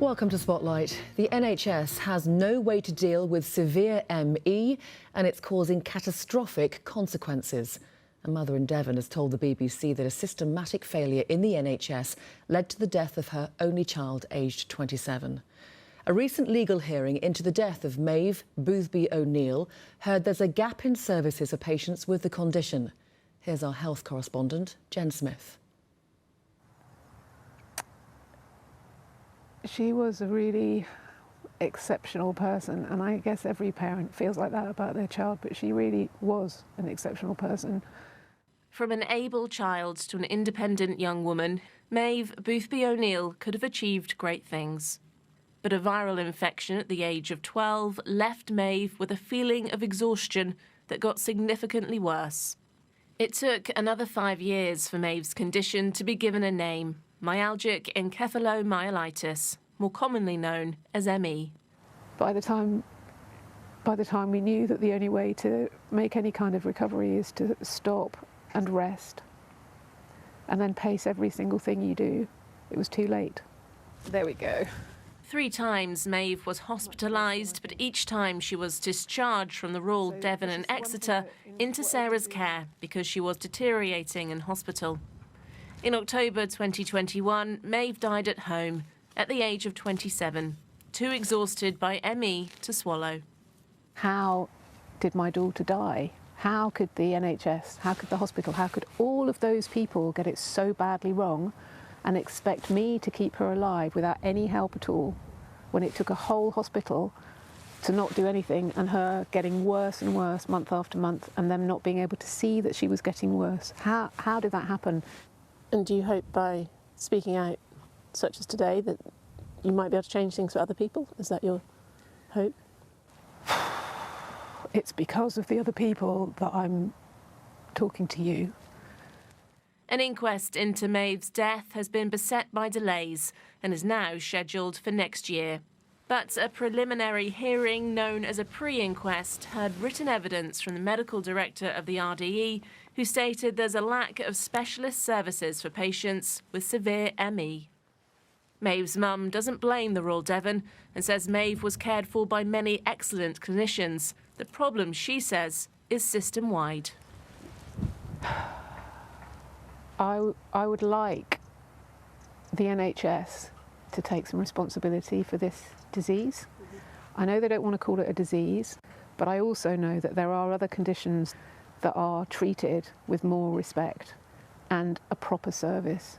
Welcome to Spotlight. The NHS has no way to deal with severe ME and it's causing catastrophic consequences. A mother in Devon has told the BBC that a systematic failure in the NHS led to the death of her only child, aged 27. A recent legal hearing into the death of Maeve Boothby O'Neill heard there's a gap in services for patients with the condition. Here's our health correspondent, Jen Smith. She was a really exceptional person, and I guess every parent feels like that about their child, but she really was an exceptional person. From an able child to an independent young woman, Maeve Boothby O'Neill could have achieved great things. But a viral infection at the age of 12 left Maeve with a feeling of exhaustion that got significantly worse. It took another 5 years for Maeve's condition to be given a name: myalgic encephalomyelitis, more commonly known as ME. By the time we knew that the only way to make any kind of recovery is to stop and rest and then pace every single thing you do, it was too late. There we go. 3 times Maeve was hospitalised, but each time she was discharged from the Royal Devon and Exeter into Sarah's care because she was deteriorating in hospital. In October 2021, Maeve died at home at the age of 27, too exhausted by ME to swallow. How did my daughter die? How could the NHS, how could the hospital, how could all of those people get it so badly wrong and expect me to keep her alive without any help at all, when it took a whole hospital to not do anything and her getting worse and worse month after month and them not being able to see that she was getting worse? How did that happen? And do you hope by speaking out, such as today, that you might be able to change things for other people? Is that your hope? It's because of the other people that I'm talking to you. An inquest into Maeve's death has been beset by delays and is now scheduled for next year. But a preliminary hearing known as a Pre Inquest heard written evidence from the medical director of the RDE, who stated there's a lack of specialist services for patients with severe ME. Maeve's mum doesn't blame the Royal Devon and says Maeve was cared for by many excellent clinicians. The problem, she says, is system-wide. I would like the NHS to take some responsibility for this disease. I know they don't want to call it a disease, but I also know that there are other conditions that are treated with more respect and a proper service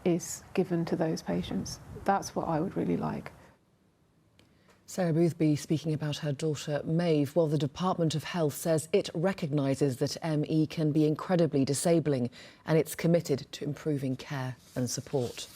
is given to those patients. That's what I would really like. Sarah Boothby speaking about her daughter Maeve. Well, the Department of Health says it recognises that ME can be incredibly disabling and it's committed to improving care and support.